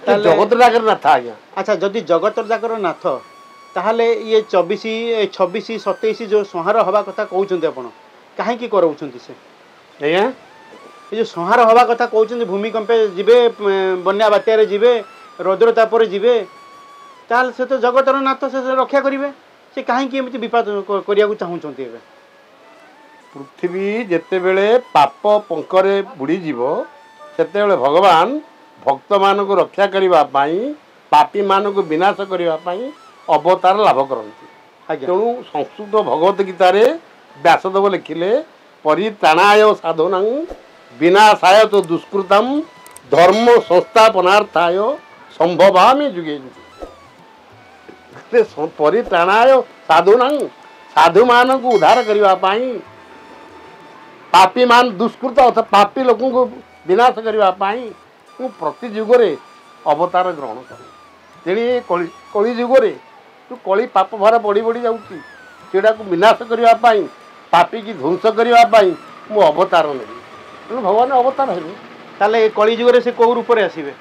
जगत जागर नाथ आज्ञा। अच्छा जदि जगत जागर नाथ ताहले ये 24 26 27 जो संहार हवा कथा कहउछन्ते आपण काहे की करउछन्ते से आज्ञा ये जो संहार हवा कथा कहउछन्ते भूमिकंपे जिबे बन्या बात्या रे जिबे रौद्र तापर जिबे ताल से तो जगतर नाथ से रक्षा करिवे से काहे की एमिति विपद करिया को चाहुछन्ते एबे पृथ्वी जेते बेले पाप पंकरे बुड़ी जीवो सेते बेले भगवान भक्त मान को रक्षा करबा पाई पापी मान को विनाश करबा पाई अवतार लाभ करती। तेणु संस्कृत भगवत गीतार व्यासदेव लिखिले परित्राणाय साधूना विनाशाय तो दुष्कृतम धर्म संस्थापनार्थाय संभवामि जुगे जुगे परित्राणाय साधूना साधु मान को उद्धार करबा पाई पापी मान दुष्कृत अर्थात पापी लोक को विनाश करने प्रति जुगरे अवतार ग्रहण करे तेणी कली जुगरे जो कली पाप भार बढ़ी बढ़ी जाऊँगी सेटा को विनाश करने पापी की ध्वंस करने मु अवतार नेबी तेणु भगवान अवतार हेबे ताले कली जुगरे से कौ रूप में आसबे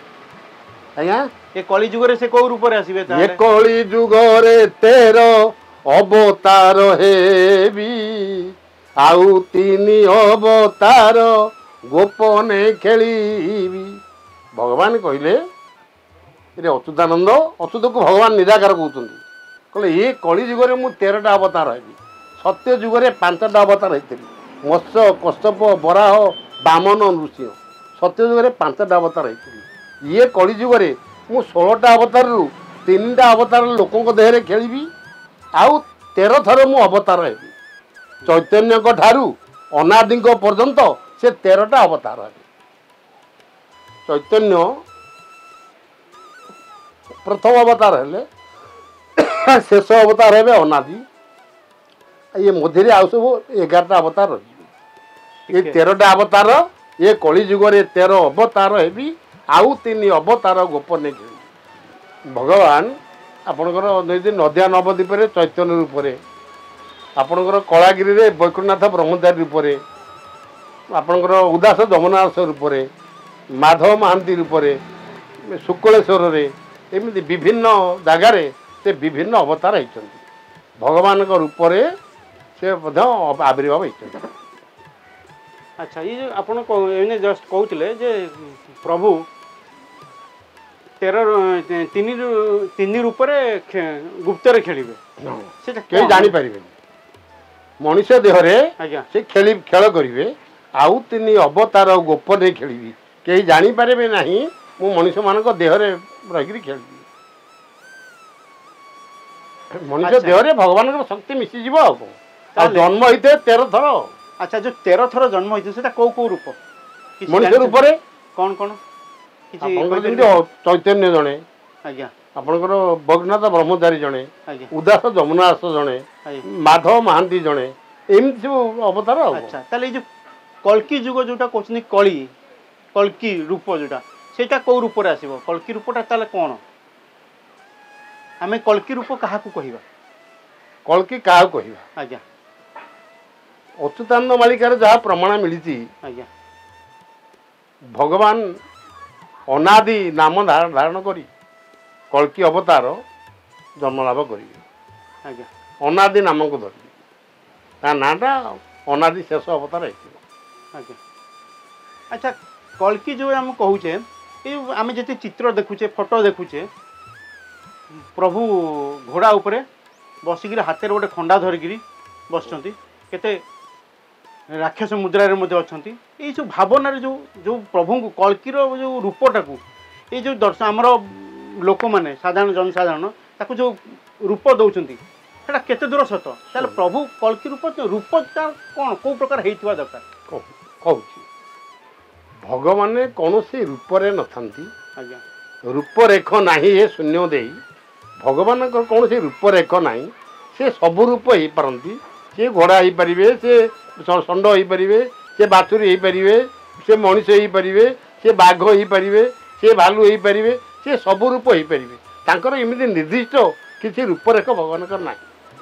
आज्ञा ये कली जुगरे से कौ रूप में आसबे ये कली जुगरे तेर अवतार हेबी आउ तीन अवतार गोपने खेलीबी भगवान कहले ये अच्युतानंद अच्युत को भगवान निराकार कहते कहले ये कली जुगरे मु 13टा अवतार हेबी सत्य जुगरे 5टा अवतार होती मत्स्य कश्यप बराह बामन नृसिंह सत्य जुगरे 5टा अवतार होती ये कली जुगरे मु 16टा अवतार रु 3टा अवतार लोकों देहरे खेली आउ 13 थर मु अवतार हेबी चैतन्य को ठारू अनादि पर्यंत से 13टा अवतार है चैतन्य प्रथम अवतार है शेष अवतार है अनादि ये मध्य आउ सब 11टा अवतार रही ये 13टा अवतार ये कली जुगरे 13 अवतार है आउ 3 अवतार गोपने भगवान आपणकर नदिया नवद्वीप चैतन्य रूप से आपणकर कलागिरी रे वैकुंठनाथ ब्रह्मचारी रूप से आपणकर उदास जमुनाथ रूप से माधव महांती रूप से शुक्लेश्वर रे एमती विभिन्न जगार से विभिन्न अवतार होती भगवान रूप से आविर्भाव होती। अच्छा ये आपन जस्ट कहते जे प्रभु 3 रूप गुप्त खेलिए कहीं जापर मनुष्य देहरे से खेल करेंगे आउ 3 अवतार गोपने खेली कहीं जापर ना मु मनुष्य मान देहरे रही खेल मनुष्य देहरे भगवान शक्ति मिसीज जन्म होते 13 थर। अच्छा जो 13 थर जन्म होते कौ कौ रूप मनुष्य रूप कौन कौन चैतन्य जड़े आज्ञा आपणकर वैकुंठनाथ ब्रह्मचारी जड़े उदास जमुनाथ जड़े माधव महांती जड़े एमती सब अवतार। अच्छा ताले जो कल्की जुग जोटा कहते कली कल्की रूप जोटा सेटा कौ रूप में आसो कल्की रूपटा ताले कौन आम कल्की रूप क्या कहवा कल्की क्या कहवा आज्ञा अच्युतानंद मालिकार जहाँ प्रमाण मिली आज्ञा भगवान अनादि नाम धारण करी कल्की अवतार जन्मलाभ करेंगे आज्ञा अनादि नाम को धर नाटा अनादि शेष अवतार आज्ञा। अच्छा कल्की जो आम कहूचे ये आम जिते चित्र देखुचे फोटो देखुचे प्रभु घोड़ा उपरे बसिक हाथ में गोटे खंडा धरिकी बसचंती केते राक्षस मुद्रारे मध्य अच्छा ये जो भावना जो जो प्रभु को कल्कीर जो रूपटा को ये जो दर्शन आमर लोक मैंने साधारण जनसाधारण ताको जो रूप दौरान सेटा केते दूर सत ताले प्रभु कल्की रूपटा कौन कौ प्रकार होता दरकार कहूँ भगवान कौन से रूपरे नथांती आज्ञा रूपरेख नाही ये शून्य दे भगवान कौन से रूपरेख नाही से सब रूप हो पारती सी घोड़ा हो पारे से षंड हो पारे से बाछुरी हो पारे से मनीष हो पारे से बाघ हो पारे से भालू हो पारे से सब रूप हो पारे एमती निर्दिष्ट किसी रूपरेख भगवान ना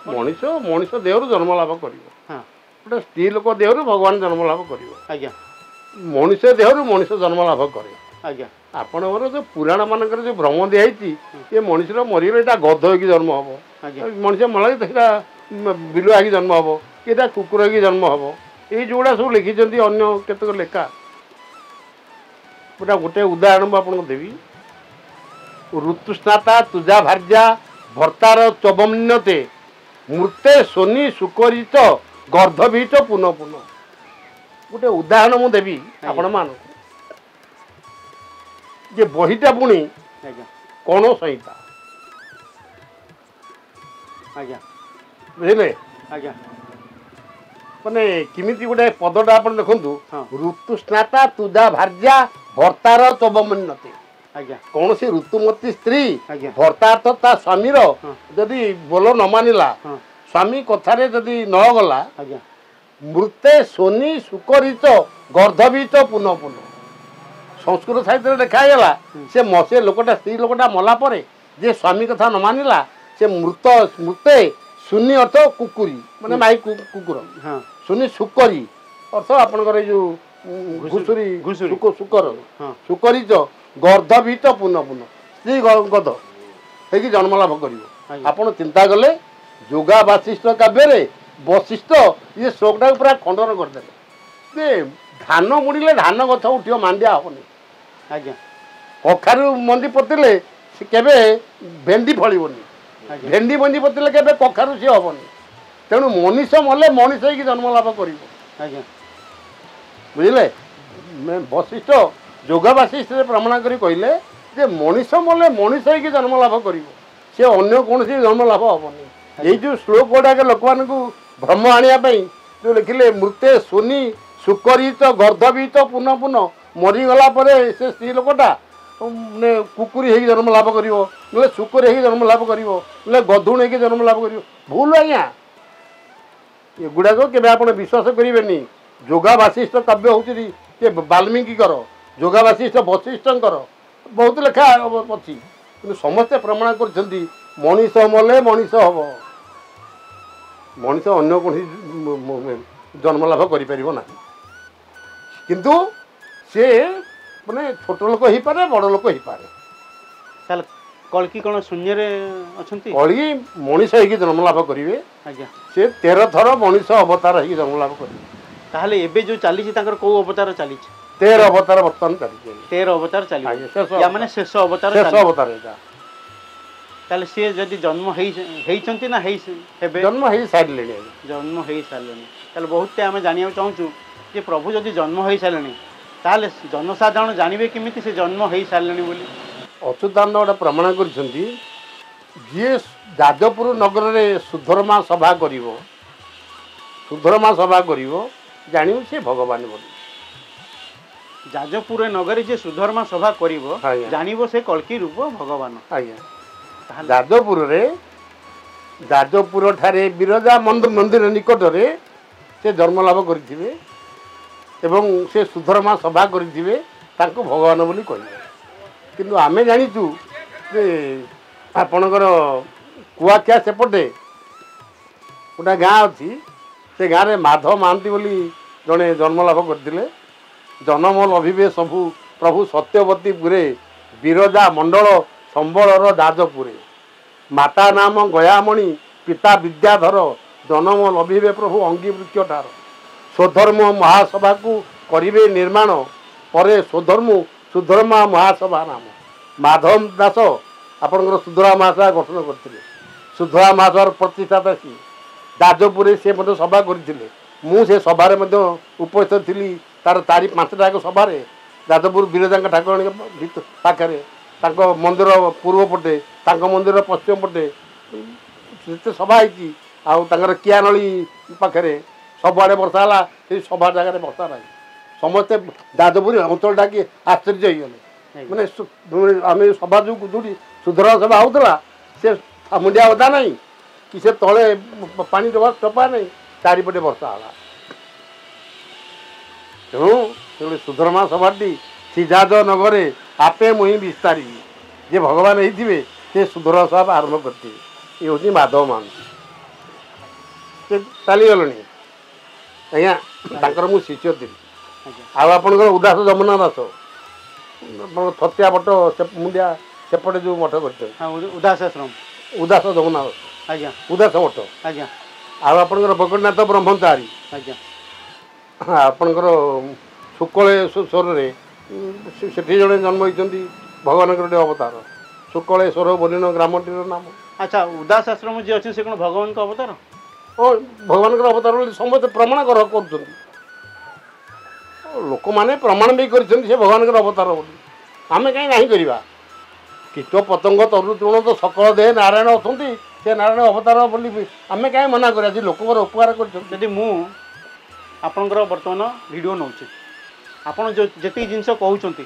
मनीष मनीष देहर जन्म लाभ कर स्त्री लोक देहर भगवान जन्म लाभ कर आज्ञा मनुष्य देहर मनुष्य जन्म लाभ करे ଆଜ୍ଞା ଆପଣଙ୍କର ଯୋଉ ପୁରାଣ ମାନଙ୍କର ଯୋଉ ଭ୍ରମ ଦିଆହେଇଛି ଏ ମଣିଷର ମରିଗଲେ ଏଇଟା ଗଧ ହେଇକି ଜନ୍ମ ହବ, ଆଜ୍ଞା ମଣିଷ ମଲା ସେଇଟା ବିଲୁଆ ହେଇକି ଜନ୍ମ ହବ, ଏଇଟା କୁକୁର ହେଇକି ଜନ୍ମ ହବ, ଏଇ ଯୋଉଗୁଡ଼ା ସବୁ ଲେଖିଛନ୍ତି ଅନ୍ୟ କେତେକ ଲେଖା। ଗୋଟେ ଉଦାହରଣ ମୁଁ ଆପଣଙ୍କୁ ଦେବି। ଋତୁସ୍ନାତା ତୁଜା ଭାର୍ଯ୍ୟା ଭର୍ତ୍ତାର ଚବମ୍ନ୍ୟତେ ମୃତେ ଶୋନି ସୁକରିତ ଗର୍ଦ୍ଧଭୀତ ପୁନଃ ପୁନଃ। ଗୋଟେ ଉଦାହରଣ ମୁଁ ଦେବି ଆପଣମାନଙ୍କୁ ଯେ ବହିଟା ପୁଣି ଆଜ୍ଞା କଣ ସଂହିତା, ଆଜ୍ଞା ବୁଝିଲେ? ଆଜ୍ଞା ମାନେ କେମିତି ଗୋଟେ ପଦଟା ଆପଣ ଦେଖନ୍ତୁ, ହଁ ଋତୁସ୍ନାତା ତୁଜା ଭାର୍ଯ୍ୟା ଭର୍ତ୍ତାର ଚବମ୍ନ୍ୟତେ। ଆଜ୍ଞା କୌଣସି ଋତୁମତୀ ସ୍ତ୍ରୀ ଆଜ୍ଞା ଭର୍ତ୍ତା ତ ତା ସ୍ୱାମୀର ହଁ ଯଦି ବୋଲ ନ ମାନିଲା, ହଁ ସ୍ୱାମୀ କଥାରେ ଯଦି ନ ଗଲା, ଆଜ୍ଞା ମୃତେ ଶୋନି ସୁକରିତ ଗର୍ଦ୍ଧଭୀତ ପୁନଃ ପୁନଃ। ସଂସ୍କୃତ ସାହିତ୍ୟରେ ଲେଖା ହେଇଗଲା ସେ ଲୋକଟା ସ୍ତ୍ରୀ ଲୋକଟା ମଲା ପରେ ଯେ ସ୍ୱାମୀ କଥା ନ ମାନିଲା ସେ ମୃତେ ଶୂନି ଅର୍ଥ କୁକୁରୀ ମାନେ ମାଇ କୁକୁର, ହଁ ଶୂନି ସୁକରି ଅର୍ଥ ଆପଣଙ୍କର ଏଇ ଯୋଉ ଘୁଷୁରୀ ଘୁଷୁରୀ ସୁକର ହଁ ସୁକରିତ ଗର୍ଦ୍ଧଭୀତ ପୁନଃ ପୁନଃ ସ୍ତ୍ରୀ ଗଧ ହେଇକି ଜନ୍ମ ଲାଭ କରିବ। ଆଜ୍ଞା ଆପଣ ଚିନ୍ତା କଲେ ଯୋଗା ବାସିଷ୍ଠ କାବ୍ୟରେ ବଶିଷ୍ଠ ଇଏ ଶ୍ଲୋକଟାକୁ ପୁରା ଖଣ୍ଡନ କରିଦେଲେ ଯେ ଧାନ ବୁଣିଲେ ଧାନ ଗଛ ଉଠିବ, ମାଣ୍ଡିଆ ହବନି। ଆଜ୍ଞା କଖାରୁ ମଞ୍ଜି ପୋତିଲେ ସେ କେବେ ଭେଣ୍ଡି ଫଳିବନି, ଆଜ୍ଞା ଭେଣ୍ଡି ମଞ୍ଜି ପୋତିଲେ କେବେ କଖାରୁ ସିଏ ହବନି। ତେଣୁ ମଣିଷ ମଲେ ମଣିଷ ହେଇକି ଜନ୍ମ ଲାଭ କରିବ, ଆଜ୍ଞା ବୁଝିଲେ? ବଶିଷ୍ଠ ଯୋଗ ବାସିଷ୍ଠରେ ପ୍ରମାଣ କରି କହିଲେ ଯେ ମଣିଷ ମଲେ ମଣିଷ ହେଇକି ଜନ୍ମ ଲାଭ କରିବ, ସେ ଅନ୍ୟ କୌଣସି ଜନ୍ମ ଲାଭ ହବନି। ଏଇ ଯୋଉ ଶ୍ଲୋକ ଗୁଡ଼ାକ ଲୋକମାନଙ୍କୁ ଭ୍ରମ ଆଣିବା ପାଇଁ ଯୋଉ ଲେଖିଲେ ମୃତେ ଶୂନି ସୁକରିତ ଗର୍ଦ୍ଧଭୀତ ପୁନଃ ପୁନଃ, ମରିଗଲା ପରେ ସେ ସ୍ତ୍ରୀ ଲୋକଟା ମାନେ କୁକୁରୀ ହେଇକି ଜନ୍ମ ଲାଭ କରିବ, ନହେଲେ ଶୁକର ହେଇକି ଜନ୍ମ ଲାଭ କରିବ, ନହେଲେ ଗଧୁଣ ହେଇକି ଜନ୍ମ ଲାଭ କରିବ। ଭୁଲ ଆଜ୍ଞା, ଏଗୁଡ଼ାକ କେବେ ଆପଣ ବିଶ୍ୱାସ କରିବେନି। ଯୋଗା ବାସିଷ୍ଠ କାବ୍ୟ ହେଉଛି ଯେ ବାଲ୍ମୀକିଙ୍କର, ଯୋଗା ବାସିଷ୍ଠ ବଶିଷ୍ଠଙ୍କର ବହୁତ ଲେଖା ଅଛି, କିନ୍ତୁ ସମସ୍ତେ ପ୍ରମାଣ କରିଛନ୍ତି ମଣିଷ ମଲେ ମଣିଷ ହବ, ମଣିଷ ଅନ୍ୟ କୌଣସି ଜନ୍ମ ଲାଭ କରିପାରିବ ନାହିଁ। କିନ୍ତୁ ସେ ମାନେ ଛୋଟ ଲୋକ ହେଇପାରେ, ବଡ଼ ଲୋକ ହେଇପାରେ। ତାହେଲେ କଳ୍କି କ'ଣ ଶୂନ୍ୟରେ ଅଛନ୍ତି? କଳି ମଣିଷ ହେଇକି ଜନ୍ମ ଲାଭ କରିବେ, ଆଜ୍ଞା ସେ 13 ଥର ମଣିଷ ଅବତାର ହେଇକି ଜନ୍ମ ଲାଭ କରିବେ। ତାହେଲେ ଏବେ ଯୋଉ ଚାଲିଛି ତାଙ୍କର କୋଉ ଅବତାର ଚାଲିଛି? 13 ଅବତାର ବର୍ତ୍ତମାନ ଚାଲିଛି। 13 ଅବତାର ଚାଲିବ, ଆଜ୍ଞା, ଶେଷ ୟା ମାନେ ଶେଷ ଅବତାର ଶେଷ ଚାଲିବ। ଅବତାର ଏଇଟା। ତାହେଲେ ସିଏ ଯଦି ଜନ୍ମ ହେଇଛନ୍ତି ନା ହେବେ? ଜନ୍ମ ହେଇସାରିଲେଣି ଆଜ୍ଞା। ଜନ୍ମ ହେଇସାରିଲେଣି। ତାହେଲେ ବହୁତଟେ ଆମେ ଜାଣିବାକୁ ଚାହୁଁଛୁ ଯେ ପ୍ରଭୁ ଯଦି ଜନ୍ମ ହେଇସାରିଲେଣି ତାହେଲେ ଜନସାଧାରଣ ଜାଣିବେ କେମିତି ସେ ଜନ୍ମ ହେଇସାରିଲେଣି ବୋଲି? ଅଚ୍ୟୁତାନନ୍ଦ ଗୋଟେ ପ୍ରମାଣ କରିଛନ୍ତି, ଯିଏ ଯାଜପୁର ନଗରରେ ସୁଧର୍ମା ସଭା କରିବ, ସୁଧର୍ମା ସଭା କରିବ ଜାଣିବ ସେ ଭଗବାନ ବୋଲି। ଯାଜପୁର ନଗରୀ ଯିଏ ସୁଧର୍ମା ସଭା କରିବ ଆଜ୍ଞା ଜାଣିବ ସେ କଳ୍କି ରୂପ ଭଗବାନ। ଆଜ୍ଞା, ଯାଜପୁର ଠାରେ ବିରଜା ମନ୍ଦିର ନିକଟରେ ସେ ଜନ୍ମ ଲାଭ କରିଥିବେ ଏବଂ ସେ ସୁଧର୍ମା ସଭା କରିଥିବେ, ତାଙ୍କୁ ଭଗବାନ ବୋଲି କହିବେ। କିନ୍ତୁ ଆମେ ଜାଣିଛୁ ଯେ ଆପଣଙ୍କର କୁଆଖିଆ ସେପଟେ ଗୋଟେ ଗାଁ ଅଛି, ସେ ଗାଁରେ ମାଧବ ମହାନ୍ତି ବୋଲି ଜଣେ ଜନ୍ମ ଲାଭ କରିଥିଲେ। ଜନମ ଲଭିବେ ସବୁ ପ୍ରଭୁ ସତ୍ୟବତୀପୁରେ, ବିରଜା ମଣ୍ଡଳ ସମ୍ବଳର ଯାଜପୁରେ। ମାତା ନାମ ଗୟାମଣି ପିତା ବିଦ୍ୟାଧର, ଜନମ ଲଭିବେ ପ୍ରଭୁ ଅଙ୍ଗୀ ବୃକ୍ଷଠାର। ସ୍ୱଧର୍ମ ମହାସଭାକୁ କରିବେ ନିର୍ମାଣ, ପରେ ସୁଧର୍ମା ମହାସଭା ନାମ। ମାଧବ ଦାସ ଆପଣଙ୍କର ସୁଧରା ମହାସଭା ଗଠନ କରିଥିଲେ। ସୁଧରା ମହାସଭାର ପ୍ରତିଷ୍ଠାତା ସିଏ। ଯାଜପୁରରେ ସେ ମଧ୍ୟ ସଭା କରିଥିଲେ। ମୁଁ ସେ ସଭାରେ ମଧ୍ୟ ଉପସ୍ଥିତ ଥିଲି। ତାର 4-5ଟା ଯାକ ସଭାରେ ଯାଜପୁର ବିରଜାଙ୍କ ଠାକୁରାଣୀଙ୍କ ପାଖରେ, ତାଙ୍କ ମନ୍ଦିର ପୂର୍ବ ପଟେ, ତାଙ୍କ ମନ୍ଦିରର ପଶ୍ଚିମ ପଟେ ଯେତେ ସଭା ହେଇଛି, ଆଉ ତାଙ୍କର କିଆନଳୀ ପାଖରେ ସବୁଆଡ଼େ ବର୍ଷା ହେଲା, ସେଇ ସଭା ଜାଗାରେ ବର୍ଷା ନାହିଁ। ସମସ୍ତେ ଯାଜପୁର ଅଞ୍ଚଳଟାକି ଆଶ୍ଚର୍ଯ୍ୟ ହେଇଗଲେ। ମାନେ ଆମେ ସଭା ଯେଉଁଠି ସୁଧରା ସଭା ହେଉଥିଲା ସେ ମୁଣ୍ଡିଆ ଓଦା ନାହିଁ କି ସେ ତଳେ ପାଣି ଟୋପା ନାହିଁ, ଚାରିପଟେ ବର୍ଷା ହେଲା। ତେଣୁ ସୁଧର୍ମା ସଭାଟି ସିଜାଜ ନଗରେ ଆପେ ମୁହିଁ ବିସ୍ତାରିବି, ଯେ ଭଗବାନ ହେଇଥିବେ ସେ ସୁଧର୍ମା ସଭା ଆରମ୍ଭ କରିଥିବେ। ଇଏ ହେଉଛି ମାଧବ ମହାନ୍ତି। ସେ ଚାଲିଗଲେଣି ଆଜ୍ଞା, ତାଙ୍କର ମୁଁ ଶିଷ୍ୟ ଥିଲି। ଆଉ ଆପଣଙ୍କର ଉଦାସ ଯମୁନା ଦାସ, ଛତିଆ ମଠ ମୁଣ୍ଡିଆ ସେପଟେ ଯେଉଁ ମଠ କରିଛନ୍ତି ହଁ ଉଦାସ ଆଶ୍ରମ ଉଦାସ ଯମୁନା ଆଜ୍ଞା ଉଦାସ ମଠ ଆଜ୍ଞା ଆଉ ଆପଣଙ୍କର ବୈକୁଣ୍ଠନାଥ ବ୍ରହ୍ମଚାରୀ ଆଜ୍ଞା ଆପଣଙ୍କର ଶୁକ୍ଳେଶ୍ୱରରେ ସେଠି ଜଣେ ଜନ୍ମ ହୋଇଛନ୍ତି ଭଗବାନଙ୍କର ଗୋଟେ ଅବତାର ଶୁକ୍ଳେଶ୍ୱର ବୋଲିନ ଗ୍ରାମଟିର ନାମ। ଆଚ୍ଛା ଉଦାସ ଆଶ୍ରମ ଯିଏ ଅଛି ସେ କ'ଣ ଭଗବାନଙ୍କ ଅବତାର? ଓ ଭଗବାନଙ୍କର ଅବତାର ବୋଲି ସମସ୍ତେ ପ୍ରମାଣ କରୁଛନ୍ତି ଲୋକମାନେ ପ୍ରମାଣ ବି କରିଛନ୍ତି ସେ ଭଗବାନଙ୍କର ଅବତାର ବୋଲି ଆମେ କାହିଁ ନାହିଁ କରିବା କୀଟ ପତଙ୍ଗ ତରୁ ତୃଣ ତ ସକଳ ଦେହ ନାରାୟଣ ଅଛନ୍ତି ସେ ନାରାୟଣ ଅବତାର ବୋଲି ଆମେ କାହିଁ ମନା କରିବା ଯେ ଲୋକଙ୍କର ଉପକାର କରିଛନ୍ତି। ଯଦି ମୁଁ ଆପଣଙ୍କର ବର୍ତ୍ତମାନ ଭିଡ଼ିଓ ନେଉଛି ଆପଣ ଯେତିକି ଜିନିଷ କହୁଛନ୍ତି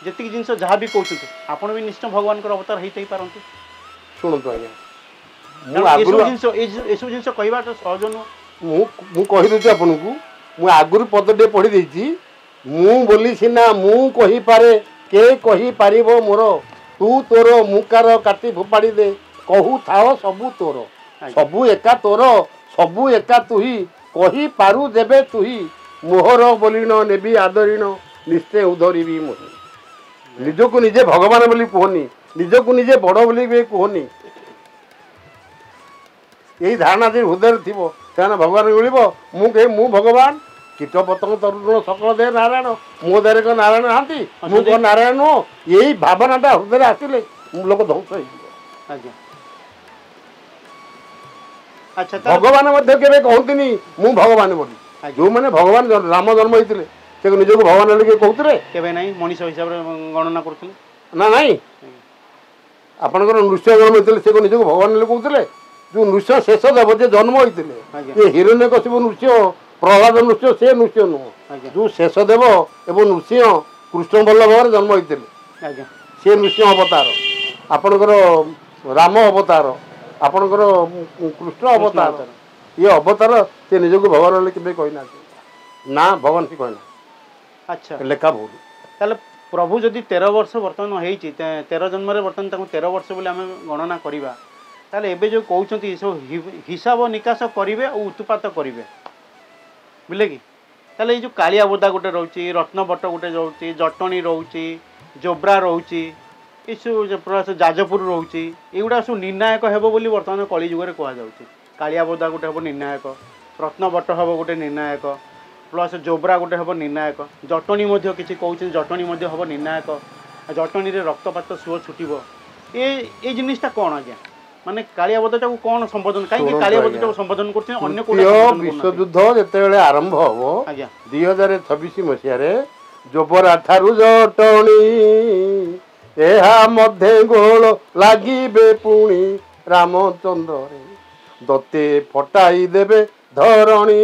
ଯେତିକି ଜିନିଷ ଯାହା ବି କହୁଛନ୍ତି ଆପଣ ବି ନିଶ୍ଚୟ ଭଗବାନଙ୍କର ଅବତାର ହେଇଥାଇପାରନ୍ତି। ଶୁଣନ୍ତୁ ଆଜ୍ଞା ଏସବୁ ଜିନିଷ କହିବାଟା ସହଜ ନୁହଁ। ମୁଁ କହିଦେଉଛି ଆପଣଙ୍କୁ ମୁଁ ଆଗରୁ ପଦଟିଏ ପଢ଼ି ଦେଇଛି ମୁଁ ବୋଲି ସିନା ମୁଁ କହିପାରେ କେ କହିପାରିବ ମୋର ତୁ ତୋର ମୁକାର କାଟି ଫୋପାଡ଼ି ଦେ କହୁଥାଅ ସବୁ ତୋର ସବୁ ଏକା ତୋର ସବୁ ଏକା ତୁହି କହିପାରୁ ଦେବେ ତୁହି ମୋହର ବୋଲିଣ ନେବି ଆଦରିଣ ନିଶ୍ଚୟ ଉଧରିବି ମୋହି। ନିଜକୁ ନିଜେ ଭଗବାନ ବୋଲି କୁହନି ନିଜକୁ ନିଜେ ବଡ଼ ବୋଲି ବି କୁହନି ଏଇ ଧାରଣା ଯେ ହୃଦୟରେ ଥିବ ସେମାନେ ଭଗବାନ ମିଳିବ ମୁଁ ଭଗବାନ କୀଟ ପତଙ୍ଗ ତରୁଣ ସକଳ ଦେହ ନାରାୟଣ ମୋ ଦେହରେ କ'ଣ ନାରାୟଣ ନାହାନ୍ତି ମୁଁ କ'ଣ ନାରାୟଣ ନୁହଁ ଏଇ ଭାବନାଟା ହୃଦୟରେ ଆସିଲେ ଲୋକ ଧ୍ୱଂସ ହେଇଯିବ। ଆଜ୍ଞା ଆଚ୍ଛା ଭଗବାନ ମଧ୍ୟ କେବେ କହନ୍ତିନି ମୁଁ ଭଗବାନ ବୋଲି ଯେଉଁମାନେ ଭଗବାନ ରାମ ଜନ୍ମ ହେଇଥିଲେ ସେ ନିଜକୁ ଭଗବାନ ବୋଲି କିଏ କହୁଥିଲେ କେବେ ନାହିଁ ମଣିଷ ହିସାବରେ ଗଣନା କରୁଥିଲେ ନା ନାଇଁ ଆପଣଙ୍କର ନୃସିଂହ ଜନ୍ମ ହେଇଥିଲେ ସେ ନିଜକୁ ଭଗବାନ ବୋଲି କହୁଥିଲେ ଯେଉଁ ନୃସିଂହ ଶେଷ ଦେବ ଯେ ଜନ୍ମ ହେଇଥିଲେ ଏ ହିରଣ୍ୟକଶିପୁ ନୃସିଂହ ପ୍ରହ୍ଲାଦ ନୃସିଂହ ସେ ନୃସିଂହ ନୁହଁ ଯେଉଁ ଶେଷ ଦେବ ଏବଂ ନୃସିଂହ କୃଷ୍ଣ ବଲ୍ଲଭରେ ଜନ୍ମ ହେଇଥିଲେ ସେ ନୃସିଂହ ଅବତାର ଆପଣଙ୍କର ରାମ ଅବତାର ଆପଣଙ୍କର କୃଷ୍ଣ ଅବତାର ଇଏ ଅବତାର ସେ ନିଜକୁ ଭଗବାନ ବୋଲି କେବେ କହିନାହାନ୍ତି ନା ଭଗବାନ ସେ କହିନାହାନ୍ତି। ଆଚ୍ଛା ଲେଖା ଭୁଲ। ତାହେଲେ ପ୍ରଭୁ ଯଦି 13 ବର୍ଷ ବର୍ତ୍ତମାନ ହେଇଛି 13 ଜନ୍ମରେ ବର୍ତ୍ତମାନ ତାଙ୍କୁ 13 ବର୍ଷ ବୋଲି ଆମେ ଗଣନା କରିବା ତାହେଲେ ଏବେ ଯେଉଁ କହୁଛନ୍ତି ସବୁ ହିସାବ ନିକାଶ କରିବେ ଆଉ ଉତ୍ପାତ କରିବେ ବୁଝିଲେ କି ତାହେଲେ ଏଇ ଯେଉଁ କାଳିଆ ବୋଦା ଗୋଟେ ରହୁଛି ରତ୍ନବଟ ଗୋଟେ ରହୁଛି ଜଟଣୀ ରହୁଛି ଜୋବ୍ରା ରହୁଛି ଏସବୁ ଯାଜପୁର ରହୁଛି ଏଗୁଡ଼ା ସବୁ ନିର୍ଣ୍ଣାୟକ ହେବ ବୋଲି ବର୍ତ୍ତମାନ କଳିଯୁଗରେ କୁହାଯାଉଛି। କାଳିଆ ବୋଦା ଗୋଟେ ହେବ ନିର୍ଣ୍ଣାୟକ ରତ୍ନବଟ ହେବ ଗୋଟେ ନିର୍ଣ୍ଣାୟକ ପ୍ଲସ୍ ଜୋବ୍ରା ଗୋଟେ ହେବ ନିର୍ଣ୍ଣାୟକ ଜଟଣୀ ମଧ୍ୟ କିଛି କହୁଛନ୍ତି ଜଟଣୀ ମଧ୍ୟ ହେବ ନିର୍ଣ୍ଣାୟକ ଜଟଣୀରେ ରକ୍ତପାତ ସୁଅ ଛୁଟିବ ଏଇ ଜିନିସଟା କ'ଣ ଆଜ୍ଞା ମାନେ କାଳିଆ ବୋଦାଟାକୁ କ'ଣ ସମ୍ବୋଧନ କାହିଁକି କାଳିଆ ବୋଦାଟାକୁ ସମ୍ବୋଧନ କରୁଛନ୍ତି ଅନ୍ୟ ବିଶ୍ୱଯୁଦ୍ଧ ଯେତେବେଳେ ଆରମ୍ଭ ହେବ ଆଜ୍ଞା 2026 ମସିହାରେ ଜୋବ୍ରା ଠାରୁ ଜଟଣୀ ଏହା ମଧ୍ୟ ଗୋଳ ଲାଗିବେ ପୁଣି ରାମଚନ୍ଦ୍ରରେ ଦତେ ଫଟାଇ ଦେବେ ଧରଣୀ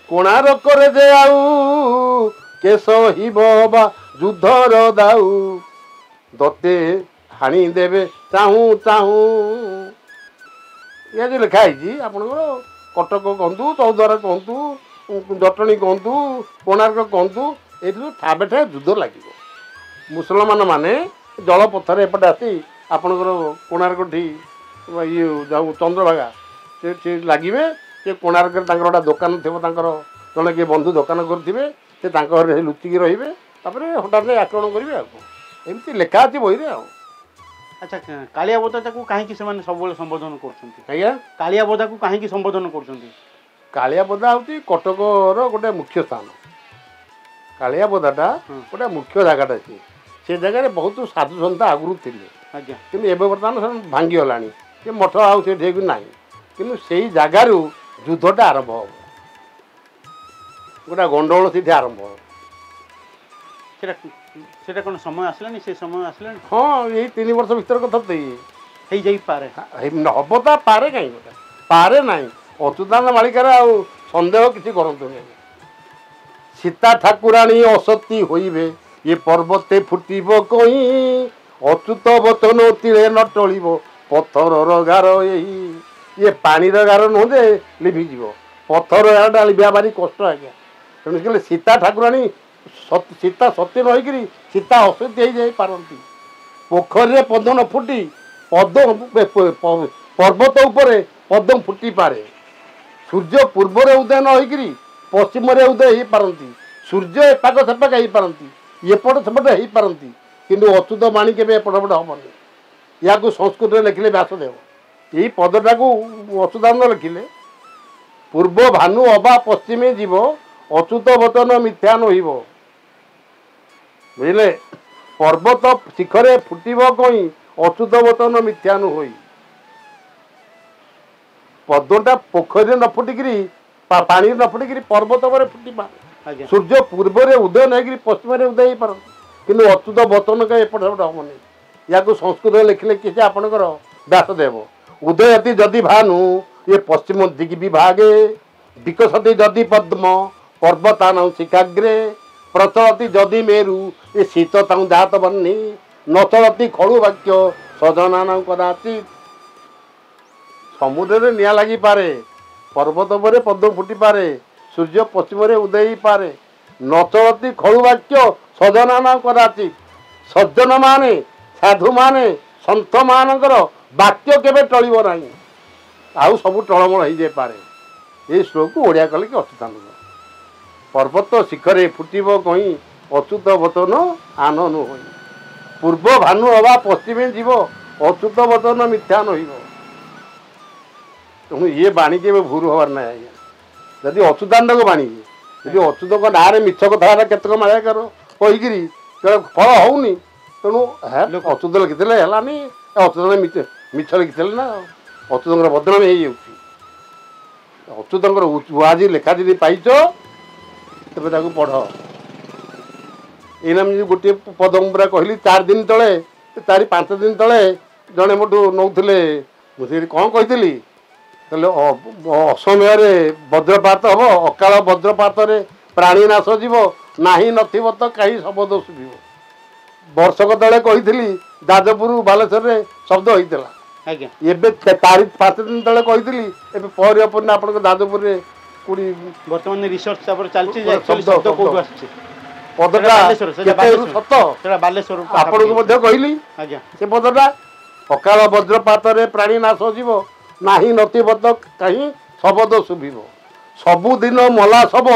କୋଣାର୍କରେ ଯେ ଆଉ କେଶ ହିବ ବା ଯୁଦ୍ଧର ଦାଉ ଦତେ ହାଣି ଦେବେ ଚାହୁଁ ଚାହୁଁ ଏହା ଯେଉଁ ଲେଖା ହେଇଛି ଆପଣଙ୍କର କଟକ କୁହନ୍ତୁ ଚୌଦ୍ୱାର କୁହନ୍ତୁ ଜଟଣୀ କୁହନ୍ତୁ କୋଣାର୍କ କୁହନ୍ତୁ ଏଇଠି ଠାବେ ଠାବେ ଯୁଦ୍ଧ ଲାଗିବ ମୁସଲମାନ ମାନେ ଜଳପଥରେ ଏପଟେ ଆସି ଆପଣଙ୍କର କୋଣାର୍କଠି ଇଏ ଯାଉ ଚନ୍ଦ୍ରଭାଗା ସେ ଲାଗିବେ ସେ କୋଣାର୍କରେ ତାଙ୍କର ଗୋଟେ ଦୋକାନ ଥିବ ତାଙ୍କର ଜଣେ କିଏ ବନ୍ଧୁ ଦୋକାନ କରିଥିବେ ସେ ତାଙ୍କ ଘରେ ଲୁଚିକି ରହିବେ ତାପରେ ହଠାତ୍ ଆକ୍ରମଣ କରିବେ ଆଉ ଏମିତି ଲେଖା ଅଛି ବହିରେ ଆଉ। ଆଚ୍ଛା କାଳିଆ ବୋଦାଟାକୁ କାହିଁକି ସେମାନେ ସବୁବେଳେ ସମ୍ବୋଧନ କରୁଛନ୍ତି ଆଜ୍ଞା କାଳିଆ ବୋଦାକୁ କାହିଁକି ସମ୍ବୋଧନ କରୁଛନ୍ତି? କାଳିଆ ବୋଦା ହେଉଛି କଟକର ଗୋଟେ ମୁଖ୍ୟ ସ୍ଥାନ କାଳିଆ ବୋଦାଟା ଗୋଟେ ମୁଖ୍ୟ ଜାଗାଟା ସିଏ ସେ ଜାଗାରେ ବହୁତ ସାଧୁ ସନ୍ଥ ଆଗରୁ ଥିଲେ ଆଜ୍ଞା କିନ୍ତୁ ଏବେ ବର୍ତ୍ତମାନ ସେ ଭାଙ୍ଗିଗଲାଣି ସେ ମଠ ଆଉ ସେଠି ନାହିଁ କିନ୍ତୁ ସେଇ ଜାଗାରୁ ଯୁଦ୍ଧଟା ଆରମ୍ଭ ହେବ ଗୋଟେ ଗଣ୍ଡଗୋଳ ସେଠି ଆରମ୍ଭ ହେବ ସେଟା କ'ଣ ସମୟ ଆସିଲାଣି ସେ ସମୟ ଆସିଲାଣି ହଁ ଏଇ 3 ବର୍ଷ ଭିତରେ କଥା ତ ହେଇଯାଇପାରେ ହବ ତା ପାରେ କାହିଁ ଗୋଟେ ପାରେ ନାହିଁ ଅଚ୍ୟୁତାନନ୍ଦ ମାଳିକାର ଆଉ ସନ୍ଦେହ କିଛି କରନ୍ତୁନି। ସୀତା ଠାକୁରାଣୀ ଅସତୀ ହୋଇବେ ଏ ପର୍ବତେ ଫୁଟିବ କଇଁ ଅଚ୍ୟୁତ ବଚନ ତିଳେ ନ ଟଳିବ ପଥରର ଗାର ଏଇ ଇଏ ପାଣିର ଗାର ନୁହଁ ଯେ ଲିଭିଯିବ ପଥର ଗାରଟା ଲିଭିବା ଭାରି କଷ୍ଟ ଆଜ୍ଞା ତେଣୁ କହିଲେ ସୀତା ଠାକୁରାଣୀ ସୀତା ସତ୍ୟ ରହିକିରି ସୀତା ଅସତ୍ୟ ହେଇଯାଇପାରନ୍ତି ପୋଖରୀରେ ପଦ ନ ଫୁଟି ପର୍ବତ ଉପରେ ପଦ୍ମ ଫୁଟିପାରେ ସୂର୍ଯ୍ୟ ପୂର୍ବରେ ଉଦୟ ନ ହେଇକିରି ପଶ୍ଚିମରେ ଉଦୟ ହେଇପାରନ୍ତି ସୂର୍ଯ୍ୟ ଏପାକ ସେପାକ ହେଇପାରନ୍ତି ଏପଟ ସେପଟ ହେଇପାରନ୍ତି କିନ୍ତୁ ଅଚ୍ୟୁତ ବାଣୀ କେବେ ଏପଟ ସେପଟ ହେବନି। ଏହାକୁ ସଂସ୍କୃତରେ ଲେଖିଲେ ବ୍ୟାସଦେବ। ଏଇ ପଦଟାକୁ ଅଚ୍ୟୁତାନନ୍ଦ ଲେଖିଲେ ପୂର୍ବ ଭାନୁ ଅବା ପଶ୍ଚିମେ ଯିବ ଅଚ୍ୟୁତ ବଚନ ମିଥ୍ୟା ନୋହିବ। ବୁଝିଲେ ପର୍ବତ ଶିଖରେ ଫୁଟିବ କଇଁ ଅଚ୍ୟୁତ ବଚନ ମିଥ୍ୟା ନୋହି। ପଦ୍ମଟା ପୋଖରୀରେ ନ ଫୁଟିକିରି ପାଣିରେ ନ ଫୁଟିକିରି ପର୍ବତ ଉପରେ ଫୁଟିପାରେ। ଆଜ୍ଞା ସୂର୍ଯ୍ୟ ପୂର୍ବରେ ଉଦୟ ନେଇକିରି ପଶ୍ଚିମରେ ଉଦୟ ହେଇପାରନ୍ତି କିନ୍ତୁ ଅଚ୍ୟୁତ ବଚନ କାହିଁ ଏପଟ ସେପଟ ହେବନି। ଏହାକୁ ସଂସ୍କୃତରେ ଲେଖିଲେ କିଛି ଆପଣଙ୍କର ବ୍ୟାସଦେବ। ଉଦୟତି ଯଦି ଭାନୁ ଏ ପଶ୍ଚିମ ଦିଗି ବିଭାଗେ ବିକଶତି ଯଦି ପଦ୍ମ ପର୍ବତାନ ଶିଖାଗ୍ରେ ପ୍ରଚଳତି ଯଦି ମେରୁ ଏ ଶୀତ ତାଙ୍କୁ ଜାତ ବହ୍ନି ନଚଳତି ଖଳୁ ବାକ୍ୟ ସଜନାନ କଦାଚିତ୍। ସମୁଦ୍ରରେ ନିଆଁ ଲାଗିପାରେ, ପର୍ବତ ଉପରେ ପଦ୍ମ ଫୁଟିପାରେ, ସୂର୍ଯ୍ୟ ପଶ୍ଚିମରେ ଉଦୟ ହେଇପାରେ, ନଚଳତି ଖଳୁ ବାକ୍ୟ ସଜନାନ କଦାଚିତ୍। ସଜ୍ଜନମାନେ ସାଧୁମାନେ ସନ୍ଥମାନଙ୍କର ବାକ୍ୟ କେବେ ଟଳିବ ନାହିଁ, ଆଉ ସବୁ ଟଳମଳ ହେଇଯାଇପାରେ। ଏଇ ଶ୍ଲୋକକୁ ଓଡ଼ିଆ କଲେ କି ଅଚ୍ୟୁତାନନ୍ଦ। ପର୍ବତ ଶିଖରେ ଫୁଟିବ କଇଁ ଅଚ୍ୟୁତ ବଚନ ଆନ ନୋହି। ପୂର୍ବ ଭାନୁ ଅବା ପଶ୍ଚିମେ ଯିବ ଅଚ୍ୟୁତ ବଚନ ମିଥ୍ୟା ନୋହିବ। ତେଣୁ ଇଏ ବାଣୀ କେବେ ଭୁଲ ହବାର ନାହିଁ ଆଜ୍ଞା। ଯଦି ଅଚ୍ୟୁତାନନ୍ଦଙ୍କ ବାଣୀ, ଯଦି ଅଚ୍ୟୁତଙ୍କ ନାଁରେ ମିଛ କଥାବାର୍ତ୍ତା କେତେକ ମାୟାକାର କହିକିରି ଫଳ ହଉନି, ତେଣୁ ଅଚ୍ୟୁତ ଲେଖିଥିଲେ ହେଲାନି, ଅଚ୍ୟୁତ ମିଛ ଲେଖିଥିଲେ ନା, ଅଚ୍ୟୁତଙ୍କର ବଦନାମ ହେଇଯାଉଛି। ଅଚ୍ୟୁତଙ୍କର ଆଜି ଲେଖା ଯଦି ପାଇଛ ତେବେ ତାକୁ ପଢ଼। ଏଇନା ମୁଁ ଗୋଟିଏ ପଦ ମୁଁ ପୁରା କହିଲି 4 ଦିନ ତଳେ 4-5 ଦିନ ତଳେ ଜଣେ ମୋଠୁ ନେଉଥିଲେ, ମୁଁ ସେଠି କ'ଣ କହିଥିଲି କହିଲେ ଅସମୟରେ ବଜ୍ରପାତ ହେବ, ଅକାଳ ବଜ୍ରପାତରେ ପ୍ରାଣୀ ନାଶ ଯିବ, ନାହିଁ ନଥିବ ତ କାହିଁ ଶବଦ ଶୁଭିବ। ବର୍ଷକ ତଳେ କହିଥିଲି ଯାଜପୁର ବାଲେଶ୍ୱରରେ ଶବ୍ଦ ହେଇଥିଲା। ଆଜ୍ଞା ଏବେ 4-5 ଦିନ ତଳେ କହିଥିଲି ଏବେ ପହରି ଅପରିନା ଆପଣଙ୍କ ଯାଜପୁରରେ କୋଉଠି ବର୍ତ୍ତମାନ ରିସର୍ଚ୍ଚ ତାପରେ ଚାଲିଛି ଯେ ଶବ୍ଦ ଶବ୍ଦ କୋଉଠୁ ଆସୁଛି। ପଦଟା କେତେ ସତ ବାଲେଶ୍ୱର ଆପଣଙ୍କୁ ମଧ୍ୟ କହିଲି। ଆଜ୍ଞା ସେ ପଦଟା ଅକାଳ ବଜ୍ରପାତରେ ପ୍ରାଣୀ ନାଶ ଯିବ, ନାହିଁ ନଥିବ ତ କାହିଁ ଶବଦ ଶୁଭିବ। ସବୁଦିନ ମଲା ଶବ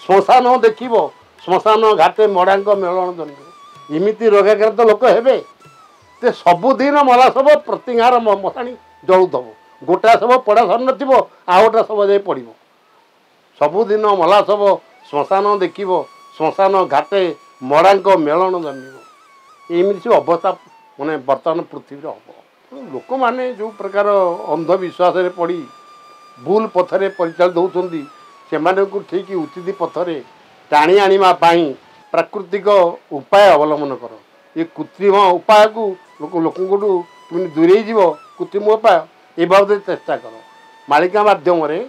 ଶ୍ମଶାନ ଦେଖିବ, ଶ୍ମଶାନ ଘାଟେ ମଡ଼ାଙ୍କ ମେଳଣ ଜନ୍ମିବ। ଏମିତି ରୋଗାଗ୍ରସ୍ତ ଲୋକ ହେବେ ଯେ ସବୁଦିନ ମଲା ଶବ ପ୍ରତି ଗାଁର ମଶାଣି ଜଳୁଥିବ, ଗୋଟାଏ ଶବ ପଡ଼ା ସରିନଥିବ ଆଉ ଗୋଟା ଶବ ଯାଇ ପଡ଼ିବ। ସବୁଦିନ ମଲା ଶବ ଶ୍ମଶାନ ଦେଖିବ, ଶ୍ମଶାନ ଘାଟେ ମଡ଼ାଙ୍କ ମେଳନ ଜନ୍ମିବ। ଏମିତି ସବୁ ଅବସ୍ଥା ମାନେ ବର୍ତ୍ତମାନ ପୃଥିବୀରେ ହେବ। ଲୋକମାନେ ଯେଉଁ ପ୍ରକାର ଅନ୍ଧବିଶ୍ୱାସରେ ପଡ଼ି ଭୁଲ ପଥରେ ପରିଚାଳିତ ହେଉଛନ୍ତି, ସେମାନଙ୍କୁ ଠିକ୍ ଉଚିତ ପଥରେ ଟାଣି ଆଣିବା ପାଇଁ ପ୍ରାକୃତିକ ଉପାୟ ଅବଲମ୍ବନ କର। ଏ କୃତ୍ରିମ ଉପାୟକୁ ଲୋକଙ୍କଠୁ କେମିତି ଦୂରେଇ ଯିବ, କୃତ୍ରିମ ଉପାୟ ଏ ବାବଦରେ ଚେଷ୍ଟା କର। ମାଳିକା ମାଧ୍ୟମରେ,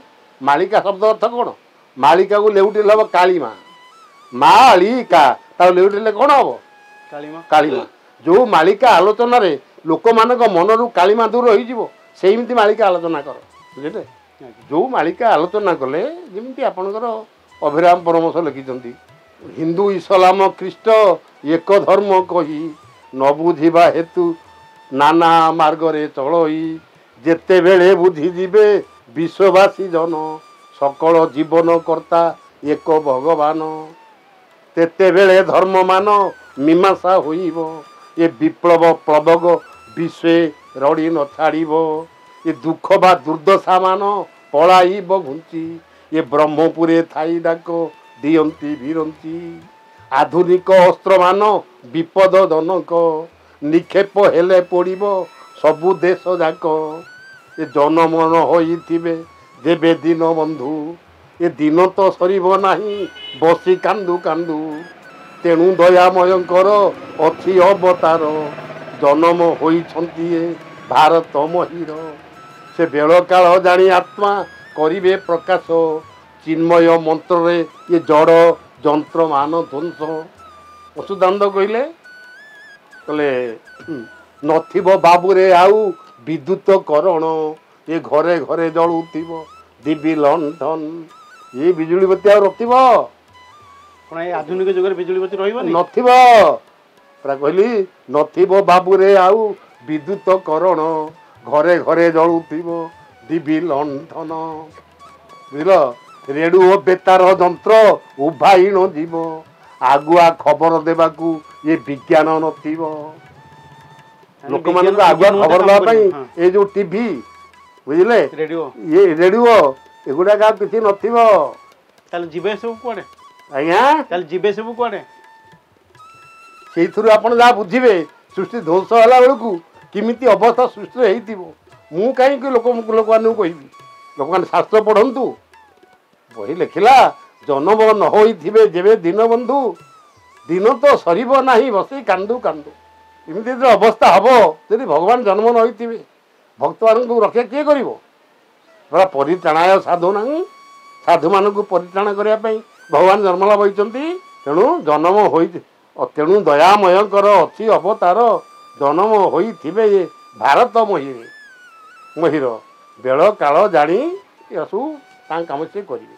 ମାଳିକା ଶବ୍ଦ ଅର୍ଥ କ'ଣ? ମାଳିକାକୁ ଲେଉଟିଲେ ହେବ କାଳିମା, ମାଳିକା ତାକୁ ଲେଉଟିଲେ କ'ଣ ହେବ? କାଳିମା। ଯେଉଁ ମାଳିକା ଆଲୋଚନାରେ ଲୋକମାନଙ୍କ ମନରୁ କାଳିମା ଦୂର ହେଇଯିବ, ସେମିତି ମାଳିକା ଆଲୋଚନା କର। ବୁଝିଲେ? ଯେଉଁ ମାଳିକା ଆଲୋଚନା କଲେ ଯେମିତି ଆପଣଙ୍କର ଅଭିରାମ ପରମହଂସ ଲେଖିଛନ୍ତି, ହିନ୍ଦୁ ଇସଲାମ ଖ୍ରୀଷ୍ଟ ଏକ ଧର୍ମ କହି ନ ବୁଝିବା ହେତୁ ନାନା ମାର୍ଗରେ ଚଳଇ, ଯେତେବେଳେ ବୁଝିଯିବେ ବିଶ୍ୱବାସୀ ଜନ ସକଳ ଜୀବନ କର୍ତ୍ତା ଏକ ଭଗବାନ, ତେତେବେଳେ ଧର୍ମମାନ ମୀମାଂସା ହୋଇବ। ଏ ବିପ୍ଳବ ପ୍ଳବଗ ବିଶ୍ୱେ ରଡ଼ି ନ ଛାଡ଼ିବ। ଏ ଦୁଃଖ ବା ଦୁର୍ଦ୍ଦଶା ମାନ ପଳାଇବ ଘୁଞ୍ଚି, ଏ ବ୍ରହ୍ମପୁରେ ଥାଇ ଡାକ ଦିଅନ୍ତି ବିରଞ୍ଚି। ଆଧୁନିକ ଅସ୍ତ୍ରମାନ ବିପଦଜନକ, ନିକ୍ଷେପ ହେଲେ ପଡ଼ିବ ସବୁ ଦେଶ ଯାକ। ଏ ଜନମନ ହୋଇଥିବେ ଦେବେ ଦିନ ବନ୍ଧୁ, ଏ ଦିନ ତ ସରିବ ନାହିଁ ବସି କାନ୍ଦୁ କାନ୍ଦୁ। ତେଣୁ ଦୟାମୟଙ୍କର ଅଛି ଅବତାର, ଜନମ ହୋଇଛନ୍ତି ଏ ଭାରତ ମହୀର। ସେ ବେଳକାଳ ଜାଣି ଆତ୍ମା କରିବେ ପ୍ରକାଶ, ଚିନ୍ମୟ ମନ୍ତ୍ରରେ ଏ ଜଡ଼ ଯନ୍ତ୍ରମାନ ଧ୍ୱଂସ। ଅଚ୍ୟୁତାନନ୍ଦ କହିଲେ ନଥିବ ବାବୁରେ ଆଉ ବିଦ୍ୟୁତ କରଣ, ଏ ଘରେ ଘରେ ଜଳୁଥିବ ଦିବି ଲଣ୍ଠନ। ଏ ବିଜୁଳି ବତୀ ଆଉ ରଖିବ କ'ଣ? ଏ ଆଧୁନିକ ଯୁଗରେ ବିଜୁଳି ବତୀ ରହିବନି? ନଥିବ। ପୁରା କହିଲି ନଥିବ ବାବୁରେ ଆଉ ବିଦ୍ୟୁତ କରଣ, ଘରେ ଘରେ ଜଳୁଥିବ ଦିବି ଲଣ୍ଠନ। ବୁଝିଲ? ରେଡିଓ ବେତାର ଯନ୍ତ୍ର ଉଭାଇଣ ଯିବ, आगुआ खबर देवाकू ये विज्ञान नथिब लोक मान आगुआ खबर देवाई ये जो टीवी बुझे रेडियो ये रेडियो एगुड़ा किसी नथिब जीवे सब कुआडे आज्ञा जीवे सब कुआडे से आपड़ जहाँ बुझे सृष्टि ध्वंस है बेलू किमिति अवस्था सृष्टि मु कहीं लोक लोक मान कहि लोक मैंने शास्त्र पढ़ु बही लिखला जन्म न होइथिबे जेबे दिन बंधु दिन तो सरीब नाही बसी कांदू कांदू इमिति अवस्था हम यदि भगवान जन्म न होइथिबे भक्त मान रक्षा किए कर परित्राणाय साधु ना साधु मान परित्राण करने भगवान जन्म लाभ होती तेणु जन्म हो तेणु दयामय अच्छी अवतार जन्म होइथिबे ये भारत महिर बेल काल जानी सब काम से करेंगे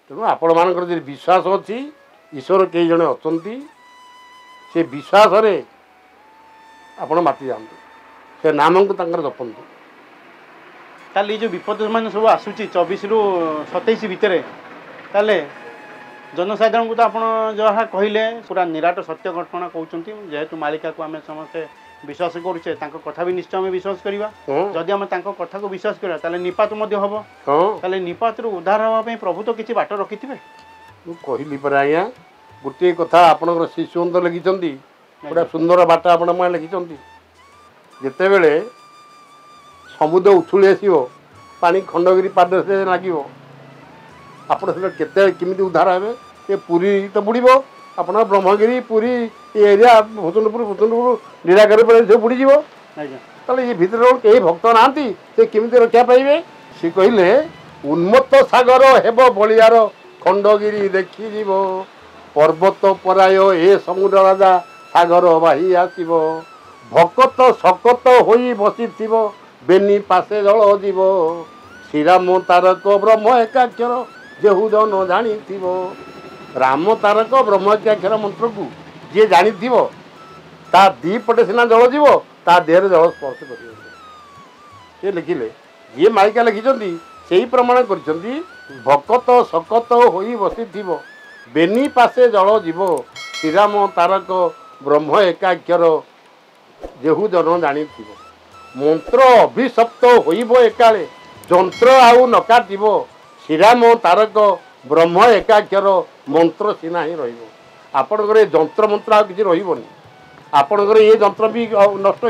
तेणु आपण मानकर जो विश्वास अच्छी ईश्वर कई जड़े अच्छा से विश्वास आपण माति जातु से नाम को जपतु ताले जो विपद मान सब आसूची 24 रु 27 भितर ताले जनसाधारण को तो आप जहाँ कहले पूरा निराट सत्य घटना कहते जेहेतु मालिका को आम समस्ते विश्वास करुचे कथा भी निश्चय आम विश्वास करवा जदि आम कथा को विश्वास करा ताले निपात हम ताले निपात उद्धार हाँपाई प्रभु तो किसी बाट रखि थे कहली पर आज्ञा गोटे कथा आपणकर शिशुवंत लिखिं गोटे सुंदर बाट आपण मैंने लिखिं जिते बड़े समुद्र उछुली आसो पानी खंडगिरी पाद से लगे ଆପଣ ସେଟା କେତେ କେମିତି ଉଦ୍ଧାର ହେବେ ଏ ପୁରୀ ତ ବୁଡ଼ିବ ଆପଣ ବ୍ରହ୍ମଗିରି ପୁରୀ ଏ ଏରିଆ ଭୂଷଣ୍ଡପୁର ନୀଳାଗିରି ପରେ ସବୁ ବୁଡ଼ିଯିବ ତାହେଲେ ଏ ଭିତରେ କେହି ଭକ୍ତ ନାହାନ୍ତି ସେ କେମିତି ରକ୍ଷା ପାଇବେ ସେ କହିଲେ ଉନ୍ମତ୍ତ ସାଗର ହେବ ବଳିଆର ଖଣ୍ଡଗିରି ଦେଖିଯିବ ପର୍ବତ ପରାୟ ଏ ସମୁଦ୍ର ରାଜା ସାଗର ବାହି ଆସିବ ଭକତ ଶକତ ହୋଇ ବସିଥିବ ବେନି ପାଶେ ଜଳ ଯିବ ଶ୍ରୀରାମ ତାରକ ବ୍ରହ୍ମ ଏକାକ୍ଷର जेहू जन जानी राम तारक ब्रह्मज्ञाक्षर मंत्र को जी जानी ता दीपटे सीना जल जीव ता देह जल स्पर्श कर लिखिले जी मालिका लिखिं से प्रमाण कर भकत सकत हो बसी बेनी पासे जल जीव श्रीराम तारक ब्रह्म एकाक्षर जेहू जन जानी मंत्र अभिशप्त हो एकाले जंत्र आउ नकाट श्रीराम तारक ब्रह्म एकाक्षर मंत्र सीना ही रपणकर जंत्र मंत्र आ कि रही आपणकर ये जंत्र भी नष्ट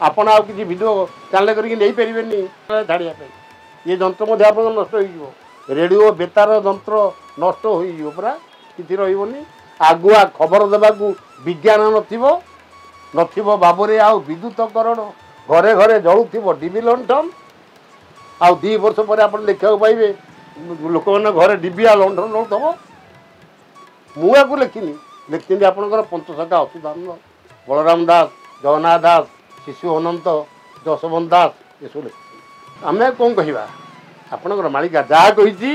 होपण आ कि भिडियो चैनल करनी छाड़िया ये जंत्र आप नष्ट हो रेडियो बेतार जंत्र नष्ट हो पूरा कि रही आगुआ खबर देवाक विज्ञान नथिबो बाबरे आ विद्युतकरण घरे घरे जलुव डिबी लंठन आ 2 वर्ष पर आप देखा पाइबे लोक मैंने घरे डिबिया लंठन लौटब मुआ को लिखिनी लिखी आपंकर पंचसखा अच्युतानंद बलराम दास जगन्नाथ दास शिशु अनंत जशवंत दास ये सब लिखी आम कौन कहवा आपणकर मालिका जहाँ कही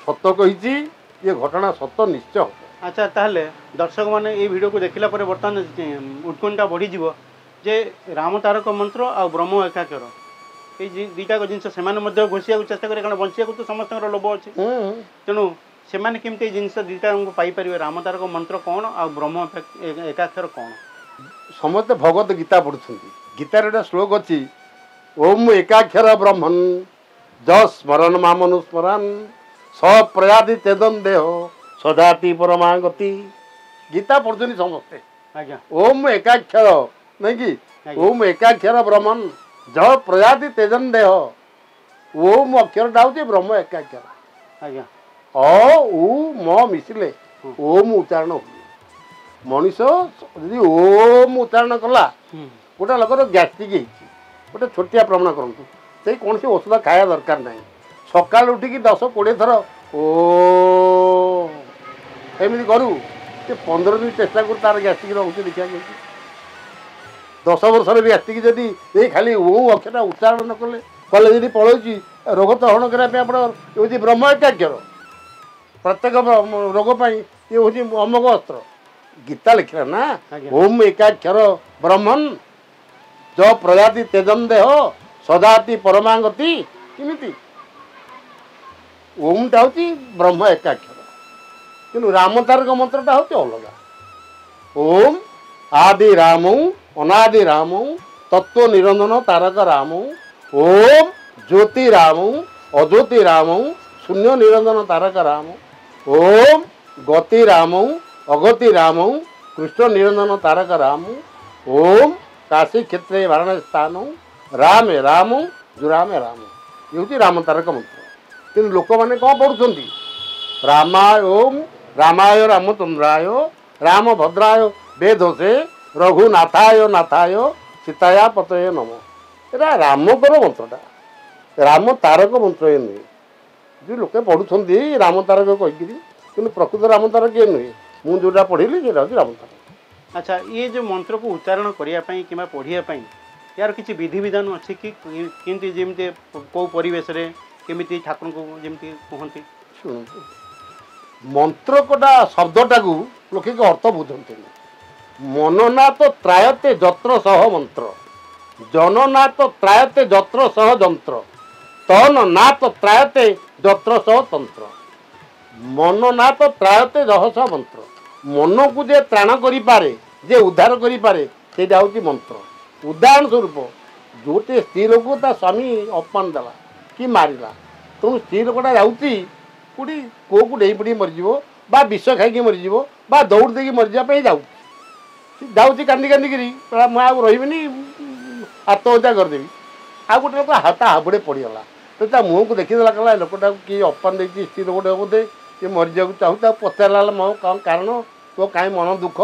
सत कही ये घटना सत निश्चय हो अच्छा ताहले दर्शक मैंने ये वीडियो को देखला पर बर्तमान उत्कंठा बढ़ीज जे राम तारक मंत्र आ ब्रह्म एकाक्षर ये दुईटा जिनस से घोषिया चेष्टा करें कारण बंचिया तो समस्त लोभ अच्छे तेणु से केमती जिनस दुईटा पाइपर राम तारक मंत्र कौन आ ब्रह्म एकाक्षर कौन समस्त भगवत गीता पढ़ुं गीतार गोटे श्लोक अच्छी ओम एकाक्षर ब्रह्मन् ज स्मरण मामनुस्मरान स प्रयाति तेदन देह सदाति परमा गति गीता पढ़ुं समस्ते आज्ञा ओम एकाक्षर नहीं कि ओम एकाक्षर ब्रह्मन् ज प्रजाति तेजन देह ओम अक्षरटा हूँ ब्रह्म एकाक्षर आज्ञा अ उ म मिसिले ओम उच्चारण हुए मनीष यदि ओम उच्चारण कला गोटे लोकर गैस्ट्रिक गोटे छोटिया प्रमाण करूँ से कौन सी औषध खाया दरकार ना सका उठिकी 10-20 थर ओ एमती करूँ 15 दिन चेष्टा कर तार गैस्ट्रिक रोचे देखा 10 वर्ष भी आसिक जदि ये खाली ओ अक्षर उच्चारण न कले कले जी पलौची रोग तो हरण करने ब्रह्म एकाक्षर प्रत्येक रोगपाई ये हूँ अमोघ अस्त्र गीता लिखला ना ओम एकाक्षर ब्रह्मन् ज प्रजाति तेजन देह सदाति परमा गति किमिति ओमटा हूँ ब्रह्म एकाक्षर କିନ୍ତୁ ରାମ ତାରକ ମନ୍ତ୍ରଟା ହେଉଛି ଅଲଗା। ଓମ୍ ଆଦି ରାମଉ ଅନାଦି ରାମଉ ତତ୍ତ୍ୱ ନିରଞ୍ଜନ ତାରକ ରାମଉ ଓମ୍ ଜ୍ୟୋତି ରାମଉ ଅଜ୍ୟୋତି ରାମଉ ଶୂନ୍ୟ ନିରଞ୍ଜନ ତାରକ ରାମ ଓମ୍ ଗତି ରାମଉ ଅଗତି ରାମଉ କୃଷ୍ଣ ନିରଞ୍ଜନ ତାରକ ରାମ ଓମ୍ କାଶୀ କ୍ଷେତ୍ରେ ବାରାଣସୀ ସ୍ଥାନ ରାମେ ରାମ ଜୁରାମେ ରାମ। ଏ ହେଉଛି ରାମ ତାରକ ମନ୍ତ୍ର। କିନ୍ତୁ ଲୋକମାନେ କ'ଣ ପଢ଼ୁଛନ୍ତି? ରାମାୟ ଓମ୍ ରାମାୟ ରାମଚନ୍ଦ୍ରାୟ ରାମ ଭଦ୍ରାୟ ବେଦୋଷେ ରଘୁନାଥାୟ ନାଥାୟ ସୀତାୟା ପତୟେ ନମ। ଏଇଟା ରାମଙ୍କର ମନ୍ତ୍ରଟା, ରାମ ତାରକ ମନ୍ତ୍ର ଏ ନୁହେଁ। ଯେଉଁ ଲୋକେ ପଢ଼ୁଛନ୍ତି ରାମ ତାରକ କହିକିରି, କିନ୍ତୁ ପ୍ରକୃତ ରାମ ତାରକ କିଏ ନୁହେଁ। ମୁଁ ଯେଉଁଟା ପଢ଼ିଲି ସେଇଟା ହେଉଛି ରାମ ତାରକ। ଆଚ୍ଛା, ଇଏ ଯେଉଁ ମନ୍ତ୍ରକୁ ଉଚ୍ଚାରଣ କରିବା ପାଇଁ କିମ୍ବା ପଢ଼ିବା ପାଇଁ ୟାର କିଛି ବିଧିବିଧାନ ଅଛି କି? କେମିତି ଯେମିତି କେଉଁ ପରିବେଶରେ କେମିତି ଠାକୁରଙ୍କୁ ଯେମିତି କୁହନ୍ତି? ଶୁଣନ୍ତୁ, ମନ୍ତ୍ରକଟା ଶବ୍ଦଟାକୁ ଲୋକେ ଅର୍ଥ ବୁଝନ୍ତିନି। ମନନାଥ ତ୍ରାୟତେ ଯତ୍ର ସହ ମନ୍ତ୍ର ଜନନାଥ ତ୍ରାୟତେ ଯତ୍ର ସହ ଯନ୍ତ୍ର ତନ ନାଥ ତ୍ରାୟତେ ଯତ୍ର ସହ ତନ୍ତ୍ର। ମନନାଥ ତ୍ରାୟତେ ରହସ ମନ୍ତ୍ର। ମନକୁ ଯେ ତ୍ରାଣ କରିପାରେ, ଯେ ଉଦ୍ଧାର କରିପାରେ, ସେଇଟା ହେଉଛି ମନ୍ତ୍ର। ଉଦାହରଣ ସ୍ୱରୂପ ଗୋଟେ ସ୍ତ୍ରୀ ଲୋକ ତା ସ୍ୱାମୀ ଅପମାନ ଦେଲା କି ମାରିଲା, ତେଣୁ ସ୍ତ୍ରୀ ଲୋକଟା ଯାଉଛି କେଉଁଠି ପୁଅକୁ ଡେଇଁ ପଡ଼ି ମରିଯିବ ବା ବିଷ ଖାଇକି ମରିଯିବ ବା ଦୌଡ଼ି ଦେଇକି ମରିଯିବା ପାଇଁ ଯାଉଛି। ଯାଉଛି କାନ୍ଦି କାନ୍ଦିକିରି ମୁଁ ଆଉ ରହିବିନି, ଆତ୍ମହତ୍ୟା କରିଦେବି। ଆଉ ଗୋଟେ ଲୋକ ତା ହାବୁଡ଼େ ପଡ଼ିଗଲା, ତ ତା ମୁହଁକୁ ଦେଖିଦେଲା, କହିଲା ଲୋକଟାକୁ କିଏ ଅପମାନ ଦେଇଛି, ସ୍ତ୍ରୀ ଲୋକଟା ବୋଧେ କିଏ ମରିଯିବାକୁ ଚାହୁଁ। ତାକୁ ପଚାରିଲା ମୋ କ'ଣ କାରଣ, ତୋ କାହିଁ ମନ ଦୁଃଖ,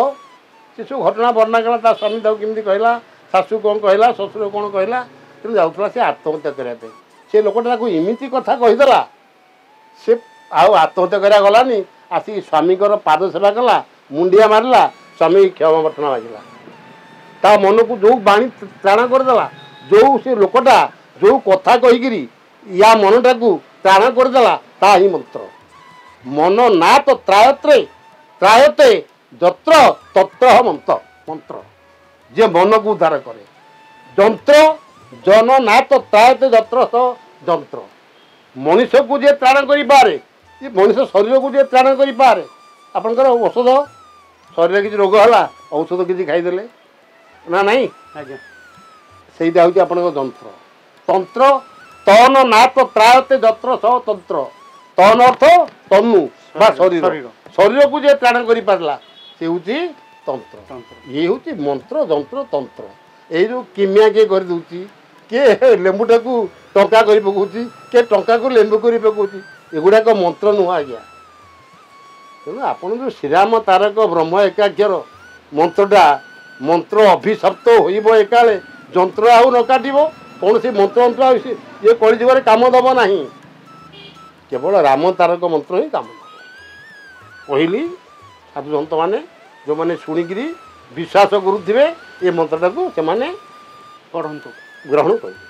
ସେସବୁ ଘଟଣା ବର୍ଣ୍ଣନା କଲା। ତା ସ୍ୱାମୀ ତାକୁ କେମିତି କହିଲା, ଶାଶୁ କ'ଣ କହିଲା, ଶ୍ୱଶୁର କ'ଣ କହିଲା, ତେଣୁ ଯାଉଥିଲା ସେ ଆତ୍ମହତ୍ୟା କରିବା ପାଇଁ। ସେ ଲୋକଟା ତାକୁ ଏମିତି କଥା କହିଦେଲା, ସେ ଆଉ ଆତ୍ମହତ୍ୟା କରିବା ଗଲାନି, ଆସିକି ସ୍ୱାମୀଙ୍କର ପାଦ ସେବା କଲା, ମୁଣ୍ଡିଆ ମାରିଲା, ସ୍ୱାମୀ କ୍ଷମା ପ୍ରାର୍ଥନା ମାଗିଲା। ତା ମନକୁ ଯେଉଁ ବାଣୀ ତ୍ରାଣ କରିଦେଲା, ଯେଉଁ ସେ ଲୋକଟା ଯେଉଁ କଥା କହିକିରି ୟା ମନଟାକୁ ତ୍ରାଣ କରିଦେଲା, ତାହା ହିଁ ମନ୍ତ୍ର। ମନ ନାଥ ତ୍ରାୟତ୍ରେ ତ୍ରାୟତେ ଯତ୍ର ତତ୍ର ମନ୍ତ୍ର। ମନ୍ତ୍ର ଯେ ମନକୁ ଉଦ୍ଧାର କରେ। ଯନ୍ତ୍ର ଜନନାଥ ତ୍ରାୟତେ ଯତ୍ର ସହ ଯନ୍ତ୍ର। ମଣିଷକୁ ଯିଏ ତ୍ରାଣ କରିପାରେ, ମଣିଷ ଶରୀରକୁ ଯିଏ ତ୍ରାଣ କରିପାରେ। ଆପଣଙ୍କର ଔଷଧ, ଶରୀରରେ କିଛି ରୋଗ ହେଲା, ଔଷଧ କିଛି ଖାଇଦେଲେ ନା ନାହିଁ? ଆଜ୍ଞା, ସେଇଟା ହେଉଛି ଆପଣଙ୍କ ଯନ୍ତ୍ର। ତନ୍ତ୍ର ତନ ନାଥ ତ୍ରାୟତେ ଯତ୍ର ସହ ତନ୍ତ୍ର। ତନ ଅର୍ଥ ତନୁ ବା ଶରୀର। ଶରୀରକୁ ଯିଏ ତ୍ରାଣ କରିପାରିଲା ସେ ହେଉଛି ତନ୍ତ୍ର। ଇଏ ହେଉଛି ମନ୍ତ୍ର, ଯନ୍ତ୍ର, ତନ୍ତ୍ର। ଏଇ ଯେଉଁ କିମିଆ କିଏ କରିଦେଉଛି, କିଏ ଲେମ୍ବୁଟାକୁ ଟଙ୍କା କରି ପକାଉଛି, କିଏ ଟଙ୍କାକୁ ଲେମ୍ବୁ କରି ପକାଉଛି, ଏଗୁଡ଼ାକ ମନ୍ତ୍ର ନୁହଁ ଆଜ୍ଞା। ତେଣୁ ଆପଣ ଯେଉଁ ଶ୍ରୀରାମ ତାରକ ବ୍ରହ୍ମ ଏକାକ୍ଷର ମନ୍ତ୍ରଟା, ମନ୍ତ୍ର ଅଭିଶପ୍ତ ହୋଇବ ଏକାଳେ, ଯନ୍ତ୍ର ଆଉ ନ କାଟିବ। କୌଣସି ମନ୍ତ୍ରଯନ୍ତ୍ର ଆଉ ଇଏ କଳିଯୁଗରେ କାମ ଦେବ ନାହିଁ। କେବଳ ରାମ ତାରକ ମନ୍ତ୍ର ହିଁ କାମ ଦେବ। କହିଲି ସାଧୁସନ୍ତମାନେ ଯେଉଁମାନେ ଶୁଣିକିରି ବିଶ୍ୱାସ କରୁଥିବେ ଏ ମନ୍ତ୍ରଟାକୁ ସେମାନେ ପଢ଼ନ୍ତୁ, ଗ୍ରହଣ କରିବେ।